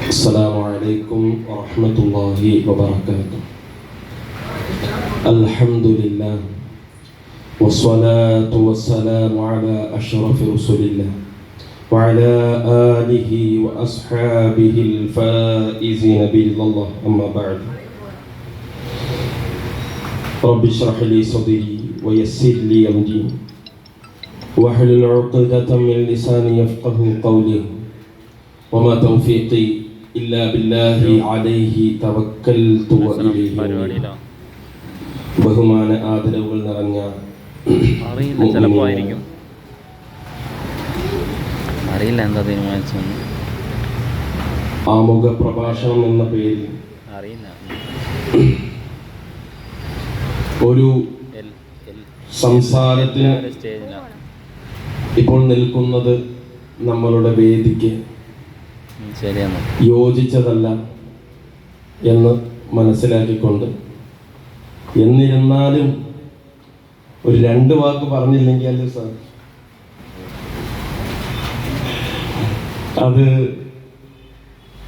السلام عليكم ورحمة الله وبركاته. الحمد لله والصلاة والسلام على أشرف رسول الله وعلى آله وأصحابه الفائزين برضا الله. أما بعد، رب اشرح لي صدري ويسر لي أمري واحلل عقدة من لساني يفقهوا قولي وما توفيقي إلا بالله عليه توكلت وإليه أنيب. ബഹുമാന ആദരവുകൾ നിറഞ്ഞ ആമുഖ പ്രഭാഷണം എന്ന പേരിൽ ഒരു സംസാരത്തിന് ഇപ്പോൾ നിൽക്കുന്നത് നമ്മളുടെ വേദിക്ക് യോജിച്ചതല്ല എന്ന് മനസ്സിലാക്കിക്കൊണ്ട്, എന്നിരുന്നാലും ഒരു 2 വാക്ക് പറഞ്ഞില്ലെങ്കിൽ അല്ലേ സാർ, അത്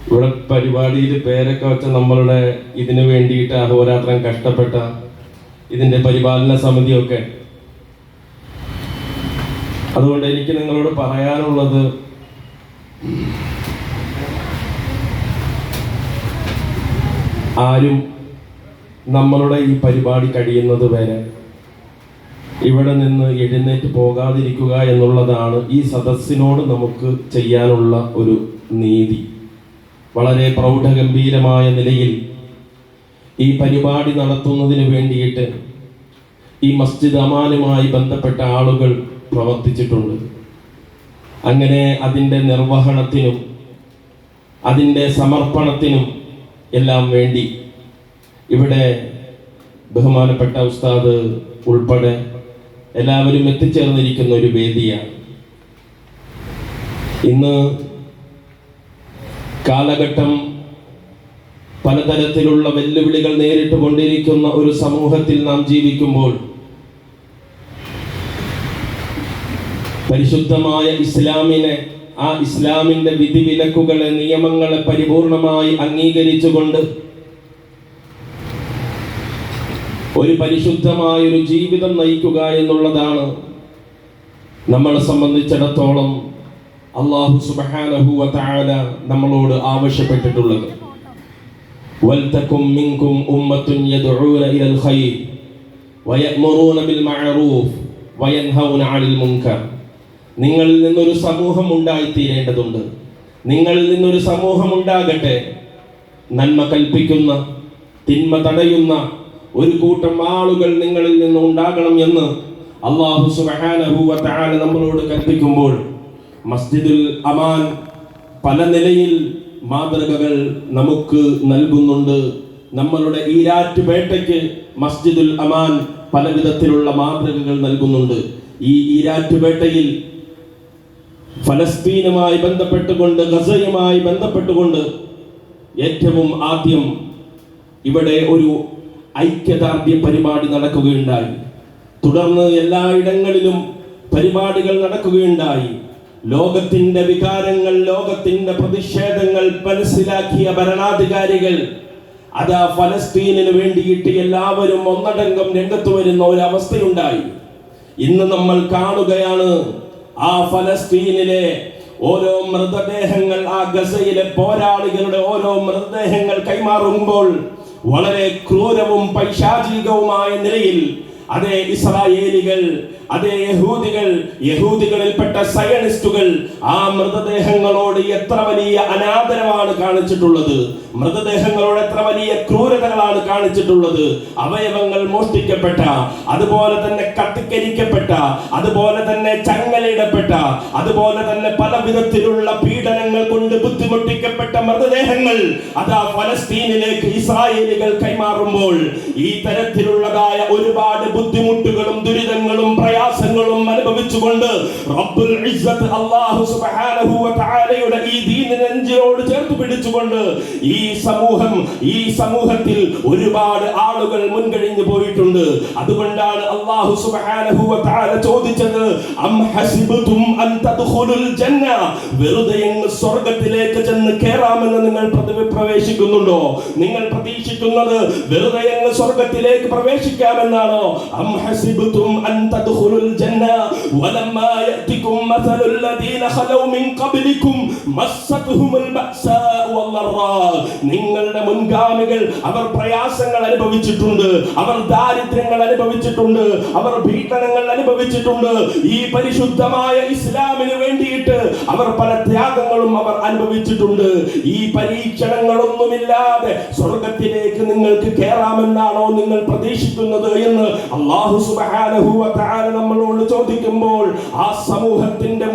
ഇവിടെ പരിപാടിയിൽ പേരൊക്കെ വെച്ച നമ്മളുടെ ഇതിനു വേണ്ടിയിട്ട് അഹോരാത്രം കഷ്ടപ്പെട്ട ഇതിൻ്റെ പരിപാലന സമിതിയൊക്കെ. അതുകൊണ്ട് എനിക്ക് നിങ്ങളോട് പറയാനുള്ളത്, ആരും നമ്മളുടെ ഈ പരിപാടി കഴിയുന്നത് വരെ ഇവിടെ നിന്ന് എഴുന്നേറ്റ് പോകാതിരിക്കുക എന്നുള്ളതാണ് ഈ സദസ്സിനോട് നമുക്ക് ചെയ്യാനുള്ള ഒരു നീതി. വളരെ പ്രൗഢഗംഭീരമായ നിലയിൽ ഈ പരിപാടി നടത്തുന്നതിന് വേണ്ടിയിട്ട് ഈ മസ്ജിദ് അമാനുമായി ബന്ധപ്പെട്ട ആളുകൾ പ്രവർത്തിച്ചിട്ടുണ്ട്. അങ്ങനെ അതിൻ്റെ നിർവഹണത്തിനും അതിൻ്റെ സമർപ്പണത്തിനും എല്ലാം വേണ്ടി ഇവിടെ ബഹുമാനപ്പെട്ട ഉസ്താദ് ഉൾപ്പെടെ എല്ലാവരും എത്തിച്ചേർന്നിരിക്കുന്ന ഒരു വേദിയാണ്. ഇന്ന് കാലഘട്ടം പലതരത്തിലുള്ള വെല്ലുവിളികൾ നേരിട്ട് കൊണ്ടിരിക്കുന്ന ഒരു സമൂഹത്തിൽ നാം ജീവിക്കുമ്പോൾ പരിശുദ്ധമായ ഇസ്ലാമിനെ, ആ ഇസ്ലാമിൻ്റെ വിധിവിലക്കുകളെ, നിയമങ്ങളെ പരിപൂർണമായി അംഗീകരിച്ചുകൊണ്ട് ഒരു പരിശുദ്ധമായൊരു ജീവിതം നയിക്കുക എന്നുള്ളതാണ് നമ്മളെ സംബന്ധിച്ചിടത്തോളം അല്ലാഹു സുബ്ഹാനഹു വ തആല നമ്മളോട് ആവശ്യപ്പെട്ടിട്ടുള്ളത്. വൽതകും മിൻകും ഉമ്മത്തുൻ യദ്ഊന ഇലൽ ഖൈർ വയഅ്മുറൂന ബിൽ മഅറൂഫ് വയൻഹൗന അനിൽ മുൻകർ. നിങ്ങളിൽ നിന്നൊരു സമൂഹം ഉണ്ടായിത്തീരേണ്ടതുണ്ട്. നിങ്ങളിൽ നിന്നൊരു സമൂഹം ഉണ്ടാകട്ടെ, നന്മ കൽപ്പിക്കുന്ന, തിന്മ തടയുന്ന ഒരു കൂട്ടം ആളുകൾ നിങ്ങളിൽ നിന്ന് ഉണ്ടാകണം എന്ന് അല്ലാഹു സുബ്ഹാനഹു വ തആല നമ്മളോട് കൽപ്പിക്കുമ്പോൾ മസ്ജിദുൽ അമാൻ പല നിലയിൽ മാതൃകകൾ നമുക്ക് നൽകുന്നുണ്ട്. നമ്മളുടെ ഈരാറ്റുപേട്ടയ്ക്ക് മസ്ജിദുൽ അമാൻ പല വിധത്തിലുള്ള മാതൃകകൾ നൽകുന്നുണ്ട്. ഈ ഈരാറ്റുപേട്ടയിൽ ഫലസ്തീനുമായി ബന്ധപ്പെട്ടുകൊണ്ട്, ഗസയുമായി ബന്ധപ്പെട്ടുകൊണ്ട് ഏറ്റവും ആദ്യം ഇവിടെ ഒരു ഐക്യദാർഢ്യ പരിപാടി നടക്കുകയുണ്ടായി. തുടർന്ന് എല്ലായിടങ്ങളിലും പരിപാടികൾ നടക്കുകയുണ്ടായി. ലോകത്തിന്റെ വികാരങ്ങൾ, ലോകത്തിന്റെ പ്രതിഷേധങ്ങൾ മനസ്സിലാക്കിയ ഭരണാധികാരികൾ അതാ ഫലസ്തീനിന് വേണ്ടിയിട്ട് എല്ലാവരും ഒന്നടങ്കം രംഗത്ത് വരുന്ന ഒരവസ്ഥയുണ്ടായി. ഇന്ന് നമ്മൾ കാണുകയാണ് ആ ഫലസ്തീനിലെ ഓരോ മൃതദേഹങ്ങൾ, ആ ഗസയിലെ പോരാളികളുടെ ഓരോ മൃതദേഹങ്ങൾ കൈമാറുമ്പോൾ വളരെ ക്രൂരവും പൈശാചികവുമായ നിലയിൽ അതേ ഇസ്രായേലികൾ, അതേ യഹൂദികളിൽപ്പെട്ട സയനിസ്റ്റുകൾ ആ മൃതദേഹങ്ങളോട് എത്ര വലിയ അനാദരവാണ് കാണിച്ചിട്ടുള്ളത്, മൃതദേഹങ്ങളോട് എത്ര വലിയ ക്രൂരതകളാണ് കാണിച്ചിട്ടുള്ളത്. അവയവങ്ങൾ മോഷ്ടിക്കപ്പെട്ട, അതുപോലെ തന്നെ കത്തിക്കരിക്കപ്പെട്ട, അതുപോലെ തന്നെ ചങ്ങലയിടപ്പെട്ട, അതുപോലെ തന്നെ പല വിധത്തിലുള്ള പീഡനങ്ങൾ കൊണ്ട് ബുദ്ധിമുട്ടിക്കപ്പെട്ട മൃതദേഹങ്ങൾ അതാ ഫലസ്തീനിലേക്ക് ഇസ്രായേലികൾ കൈമാറുമ്പോൾ ഈ തരത്തിലുള്ളതായ ഒരുപാട് ബുദ്ധിമുട്ടുകളും ദുരിതങ്ങളും പ്രയാസങ്ങളും അനുഭവിച്ചുകൊണ്ട് റബ്ബുൽ ഇസ്സത്ത് അല്ലാഹു സുബ്ഹാനഹു വ തആലയുടെ ഈ ദീനിനെ നെഞ്ചോട് ചേർത്ത് ചേർത്ത് പിടിച്ചുകൊണ്ട് ഈ സമൂഹത്തിൽ ഒരുപാട് ആളുകൾ മുൻകഴിഞ്ഞു പോയിട്ടുണ്ട്. അതുകൊണ്ടാണ് അല്ലാഹു സുബ്ഹാനഹു വ തആല ചോദിച്ചത്, അം ഹസിബതും അൻ തദ്ഖുലുൽ ജന്ന, വെറുതെ സ്വർഗ്ഗത്തിലേക്ക് ചെന്ന് കേറാമെന്ന് നിങ്ങൾ പ്രവേശിക്കുന്നുണ്ടോ? നിങ്ങൾ പ്രതീക്ഷിക്കുന്നത് വെറുതെ സ്വർഗ്ഗത്തിലേക്ക് പ്രവേശിക്കാമെന്നാണോ? അം ഹസിബതും അൻ തദ്ഖുലുൽ ജന്ന വലമ്മാ യഅതികും മസലുൽ ലദീന ഖലൗ മിൻ ഖബ്ലികും മസ്സതുഹുൽ ബഅസാ വല്ലറാ, നിങ്ങളുടെ മുൻഗാമികൾ അവർ പ്രയാസങ്ങൾ അനുഭവിച്ചിട്ടുണ്ട്, അവർ ദാരിദ്ര്യങ്ങൾ അനുഭവിച്ചിട്ടുണ്ട്, അവർ പീഡനങ്ങൾ അനുഭവിച്ചിട്ടുണ്ട്. ഈ പരിശുദ്ധമായ ഇസ്ലാമിന് വേണ്ടിയിട്ട് അവർ പല ത്യാഗങ്ങളും അവർ അനുഭവിച്ചിട്ടുണ്ട്. ഈ പരീക്ഷണങ്ങളൊന്നുമില്ലാതെ സ്വർഗത്തിലേക്ക് നിങ്ങൾക്ക് കയറാമെന്നാണോ നിങ്ങൾ പ്രതീക്ഷിക്കുന്നത് എന്ന് അല്ലാഹു സുബ്ഹാനഹു വ തആല നമ്മളോട് ചോദിക്കുമ്പോൾ, ആ സമൂഹത്തിന്റെ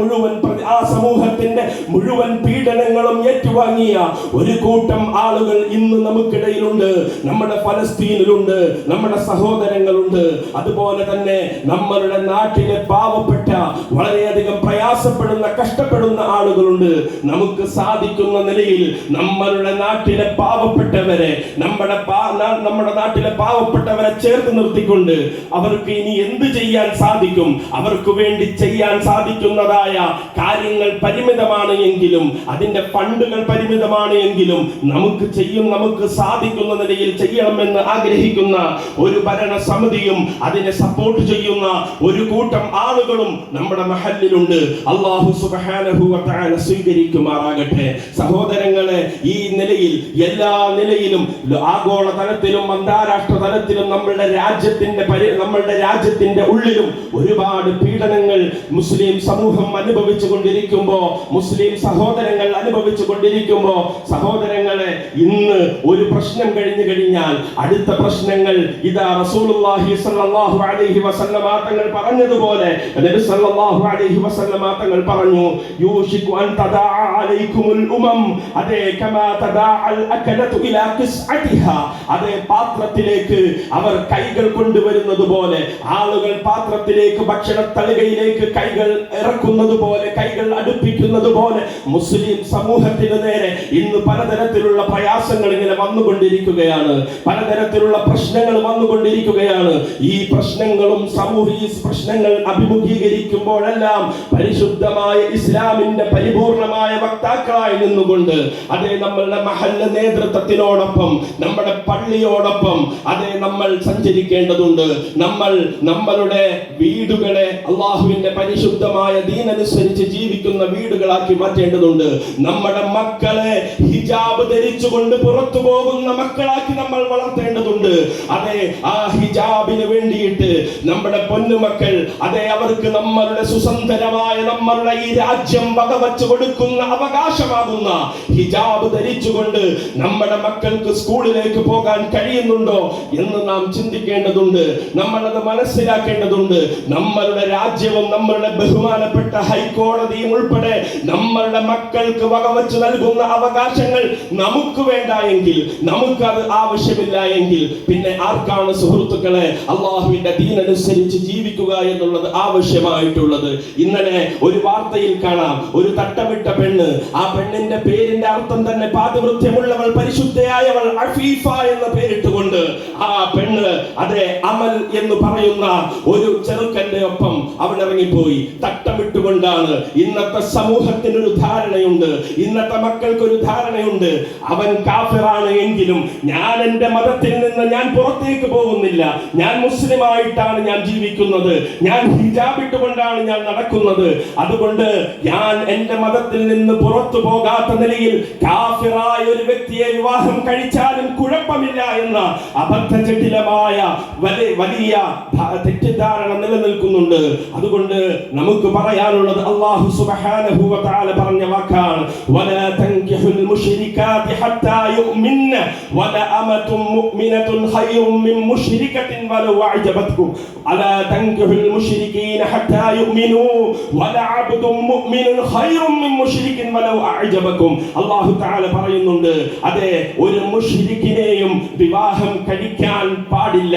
മുഴുവൻ പീഡനങ്ങളും ഏറ്റുവാങ്ങിയ ഒരു കൂട്ടം ആളുകൾ ഇന്ന് നമുക്കിടയിലുണ്ട്. നമ്മുടെ ഫലസ്തീനിലുണ്ട്, നമ്മുടെ സഹോദരങ്ങളുണ്ട്. അതുപോലെ തന്നെ നമ്മളുടെ നാട്ടിലെ പാവപ്പെട്ട, വളരെയധികം പ്രയാസപ്പെടുന്ന, കഷ്ടപ്പെടുന്ന ആളുകളുണ്ട്. നമുക്ക് സാധിക്കുന്ന നിലയിൽ നമ്മളുടെ നാട്ടിലെ പാവപ്പെട്ടവരെ, നമ്മുടെ നാട്ടിലെ പാവപ്പെട്ടവരെ ചേർത്ത് നിർത്തിക്കൊണ്ട് അവർക്ക് ഇനി എന്ത് ചെയ്യാൻ സാധിക്കും, അവർക്ക് വേണ്ടി ചെയ്യാൻ സാധിക്കുന്നതായ കാര്യങ്ങൾ പരിമിതമാണ് എങ്കിലും, അതിന്റെ ഫണ്ടുകൾ പരിമിതമാണ് എങ്കിലും നമുക്ക് സാധിക്കുന്ന നിലയിൽ ചെയ്യണമെന്ന് ആഗ്രഹിക്കുന്ന ഒരു ഭരണ സമിതിയും അതിനെ സപ്പോർട്ട് ചെയ്യുന്ന ഒരു കൂട്ടം ആളുകളും നമ്മുടെ മഹല്ലിലുണ്ട്. അല്ലാഹു സുബ്ഹാനഹു വ തആല സ്വീകരിക്കുമാറാകട്ടെ. സഹോദരങ്ങളെ, ഈ നിലയിൽ എല്ലാ നിലയിലും ആഗോള തലത്തിലും അന്താരാഷ്ട്ര തലത്തിലും നമ്മളുടെ രാജ്യത്തിന്റെ ഉള്ളിലും ഒരുപാട് പീഡനങ്ങൾ മുസ്ലിം സമൂഹം അനുഭവിച്ചു കൊണ്ടിരിക്കുമ്പോ, മുസ്ലിം സഹോദരങ്ങൾ അനുഭവിച്ചു കൊണ്ടിരിക്കുമ്പോ, സഹോദരങ്ങളെ, ഇന്ന് ഒരു പ്രശ്നം കഴിഞ്ഞു കഴിഞ്ഞാൽ അടുത്ത പ്രശ്നങ്ങൾ ഇതാ റസൂലുള്ളാഹി സ്വല്ലല്ലാഹു അലൈഹി വസല്ലമ തങ്ങൾ പറഞ്ഞതുപോലെ, നബി സ്വല്ലല്ലാഹു അലൈഹി വസല്ലമ തങ്ങൾ പറഞ്ഞു, യൂഷികു അൻ തദാഅ അലൈക്കുമുൽ ഉമം, അതേ കമാ തദാഅൽ അകലതു ഇലാ ഖിസ്അതിഹാ, അതേ പാത്രത്തിലേക്ക് അവർ കൈകൾ കൊണ്ടുവരുന്നത് പോലെ, ആളുകൾ പാത്രത്തിലേക്ക് ഭക്ഷണത്തളികയിലേക്ക് കൈകൾ ഇറക്കുന്നത് പോലെ, കൈകൾ അടുപ്പിക്കുന്നത് പോലെ മുസ്ലിം സമൂഹത്തിന് നേരെ ഇന്ന് പലതരത്തിലുള്ള പ്രയാസങ്ങൾ ഇങ്ങനെ വന്നുകൊണ്ടിരിക്കുകയാണ്, പലതരത്തിലുള്ള പ്രശ്നങ്ങൾ വന്നുകൊണ്ടിരിക്കുകയാണ്. ഈ പ്രശ്നങ്ങളും സാമൂഹിക പ്രശ്നങ്ങൾ അഭിമുഖീകരിക്കുമ്പോഴെല്ലാം പരിശുദ്ധമായ ഇസ്ലാമിന്റെ പരിപൂർണമായ വക്താക്കളായി നിന്നുകൊണ്ട്, അതേ നമ്മളുടെ മഹല്ല് നേതൃത്വത്തിനോടൊപ്പം, നമ്മുടെ പള്ളിയോടൊപ്പം അതേ നമ്മൾ സഞ്ചരിക്കേണ്ടതുണ്ട്. നമ്മളുടെ വീടുകളെ അള്ളാഹുവിന്റെ പരിശുദ്ധമായ ദീനനുസരിച്ച് ജീവിക്കുന്ന വീടുകളാക്കി മാറ്റേണ്ടതുണ്ട്. നമ്മുടെ മക്കളെ ഹിജാബ് ധരിച്ചുകൊണ്ട് പുറത്തു പോകുന്ന മക്കളാക്കി നമ്മൾ വളർത്തേണ്ടതുണ്ട്. അതെ, ആ ഹിജാബിന് വേണ്ടിയിട്ട് നമ്മുടെ പൊന്നുമക്കൾ, അതെ, അവർക്ക് നമ്മളുടെ സുസന്ധരമായ നമ്മളുടെ ഈ രാജ്യം വകവച്ചു കൊടുക്കുന്ന അവകാശമാകുന്ന ഹിജാബ് ധരിച്ചുകൊണ്ട് നമ്മുടെ മക്കൾക്ക് സ്കൂളിലേക്ക് പോകാൻ കഴിയുന്നുണ്ടോ എന്ന് നാം ചിന്തിക്കേണ്ടതുണ്ട്. നമ്മളത് മനസ്സിലാക്കേണ്ടതുണ്ട്. നമ്മളുടെ രാജ്യവും നമ്മളുടെ ബഹുമാനപ്പെട്ട ഹൈക്കോടതിയും ഉൾപ്പെടെ നമ്മളുടെ മക്കൾക്ക് വകവച്ചു നൽകുന്ന അവകാശങ്ങൾ നമുക്ക് വേണ്ട എങ്കിൽ, നമുക്കത് ആവശ്യമില്ല എങ്കിൽ, പിന്നെ ആർക്കാണ് സുഹൃത്തുക്കളെ അള്ളാഹുവിന്റെ ദീനനുസരിച്ച് ജീവിക്കുക എന്നുള്ളത് ആവശ്യമായിട്ടുള്ളത്? ഇന്നലെ ഒരു വാർത്തയിൽ കാണാം, ഒരു തട്ടമിട്ട പെണ്ണ്, ആ പെണ്ണിന്റെ പേരിന്റെ അർത്ഥം തന്നെ പാതിവൃത്യമുള്ളവൾ, പരിശുദ്ധയായവൾ, അഫീഫ എന്ന പേരിട്ടുകൊണ്ട് ആ പെണ്ണ്, അതെ, അമൽ എന്ന് പറയുന്ന ഒരു ചെറുക്കന്റെ ഒപ്പം അവൾ ഇറങ്ങിപ്പോയി. തട്ടമിട്ടുകൊണ്ടാണ്. ഇന്നത്തെ സമൂഹത്തിനൊരു ധാരണയുണ്ട്, ഇന്നത്തെ മക്കൾക്കൊരു ധാരണയുണ്ട്, അവൻ കാഫിറാണ് എങ്കിലും ഞാൻ എന്റെ മതത്തിൽ നിന്ന് ഞാൻ പുറത്തേക്ക് പോകുന്നില്ല, ഞാൻ മുസ്ലിമായിട്ടാണ് ഞാൻ ജീവിക്കുന്നത്, ഞാൻ ഹിജാബിട്ടുകൊണ്ടാണ് ഞാൻ നടക്കുന്നത്, അതുകൊണ്ട് ഞാൻ എന്റെ മതത്തിൽ നിന്ന് പുറത്തു പോകാത്ത നിലയിൽ കാഫിറായ ഒരു വ്യക്തിയെ വിവാഹം കഴിച്ചാലും കുഴപ്പമില്ല എന്ന അബദ്ധജടിലമായ വലിയ തെറ്റിദ്ധാരണ നിലനിൽക്കുന്നുണ്ട്. അതുകൊണ്ട് നമുക്ക് പറയാനുള്ളത്, അല്ലാഹു സുബ്ഹാനഹു വ തആല പറഞ്ഞ വാക്കാണ്, വലാ തൻകിഹുൽ മുശ്രികാതി حتى يؤمن ولأمة مؤمنة خير من مشركة ولو أعجبتكم ألا تنكحوا المشركين حتى يؤمنوا ولعبد مؤمن خير من مشرك ولو أعجبكم. അല്ലാഹു തആല പറയുന്നുണ്ട്, അതെ, ഒരു മുശ്രിക്കിനെയും വിവാഹം കഴിക്കാൻ പാടില്ല.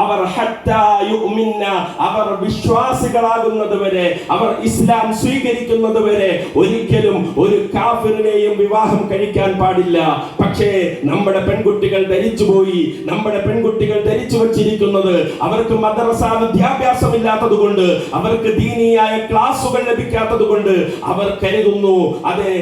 അവർ ഹത്താ യുഅ്മിന, അവർ വിശ്വാസികളാകുന്നത് വരെ, അവർ ഇസ്ലാം സ്വീകരിക്കുന്നത് വരെ ഒരിക്കലും ഒരു കാഫിറിനെയും വിവാഹം കഴിക്കാൻ പാടില്ല. പക്ഷേ നമ്മുടെ പെൺകുട്ടികൾ ധരിച്ചുപോയി, നമ്മുടെ പെൺകുട്ടികൾ ധരിച്ചു വച്ചിരിക്കുന്നത് അവർക്ക് മദ്രസ വിദ്യാഭ്യാസം ഇല്ലാത്തത് കൊണ്ട്, അവർക്ക് ദീനിയായ ക്ലാസുകൾ ലഭിക്കാത്തത് കൊണ്ട് അവർ കരുതുന്നു, അതെ,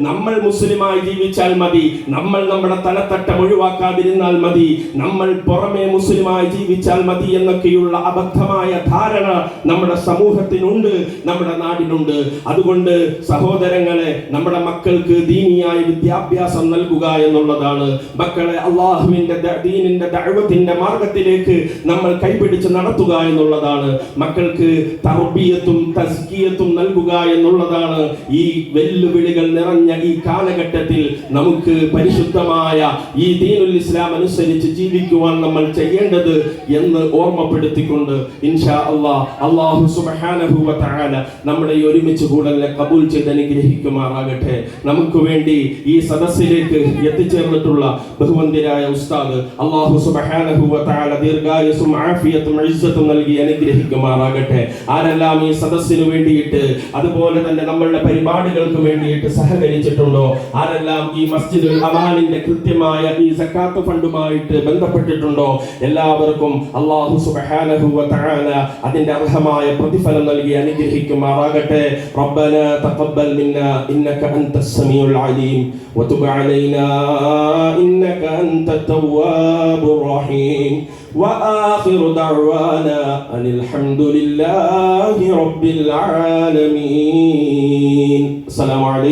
നമ്മൾ മുസ്ലിമായി ജീവിച്ചാൽ മതി, നമ്മൾ നമ്മുടെ തലത്തട്ടം ഒഴിവാക്കാതിരുന്നാൽ മതി, നമ്മൾ പുറമെ മുസ്ലിമായി ജീവിച്ചാൽ മതി എന്നൊക്കെയുള്ള അബദ്ധമായ ധാരണ നമ്മുടെ സമൂഹത്തിനുണ്ട്, നമ്മുടെ നാടിനുണ്ട്. അതുകൊണ്ട് സഹോദരങ്ങളെ, നമ്മുടെ മക്കൾക്ക് ദീനിയായ വിദ്യാഭ്യാസം നൽകുക എന്നുള്ളതാണ്. മക്കളെ അല്ലാഹുവിന്റെ ദീനിന്റെ ദഅവത്തിന്റെ മാർഗത്തിലേക്ക് നമ്മൾ കൈപിടിച്ച് നടത്തുക എന്നുള്ളതാണ്. മക്കൾക്ക് തർബിയത്തും തസ്കിയത്തും നൽകുക എന്നുള്ളതാണ്. ഈ വെല്ലുവിളികൾ നിറഞ്ഞ ഈ കാലഘട്ടത്തിൽ നമുക്ക് പരിശുദ്ധമായ ഈ ദീനുൽ ഇസ്ലാം അനുസരിച്ച് ജീവിക്കുവാൻ നമ്മൾ ചെയ്യേണ്ടത് എന്ന് ഓർമ്മപ്പെടുത്തിക്കൊണ്ട് ഇൻഷാ അല്ലാഹ് അല്ലാഹു സുബ്ഹാനഹു വ തആല നമ്മുടെ ഈ ഒരുമിച്ച് കൂടലിനെ കബൂൽ ചെയ്ത് അനുഗ്രഹിക്കുമാറാകട്ടെ. നമുക്ക് വേണ്ടി ഈ സദസ്സിലേക്ക് എത്തിച്ചേർന്നിട്ടുള്ള ബഹുവന്ദരായ ഉസ്താദ് അല്ലാഹു സുബ്ഹാനഹു വ തആല ദീർഘായുസ്സും ആഫിയത്തും ഇസ്സത്തും നൽകി അനുഗ്രഹിക്കുമാറാകട്ടെ. ആരെല്ലാം ഈ സദസ്സിനു വേണ്ടിയിട്ട് അതുപോലെ തന്നെ നമ്മളുടെ പരിപാടികൾക്ക് വേണ്ടിയിട്ട് സഹകരിച്ചിട്ടുണ്ടോ, ആരെല്ലാം ഈ മസ്ജിദുൽ അമാനിന്റെ കൃത്യമായ ഈ സക്കാത്ത് ഫണ്ടുമായിട്ട് ബന്ധപ്പെട്ടിട്ടുണ്ടോ, എല്ലാവർക്കും അല്ലാഹു സുബ്ഹാനഹു വ തആല അതിന്റെ അർഹമായ പ്രതിഫലം നൽകി അനുഗ്രഹിക്കുമാറാകട്ടെ. റബ്ബനാ തഖബ്ബൽ മിന്നാ ഇന്നക അൻതസ് സമീഉൽ അലീം വതുബ് അലൈനാ ഇന്നക അൻതത് തവ്വാബുർ റഹീം وآخر دعوانا أن الحمد لله رب العالمين. السلام عليكم.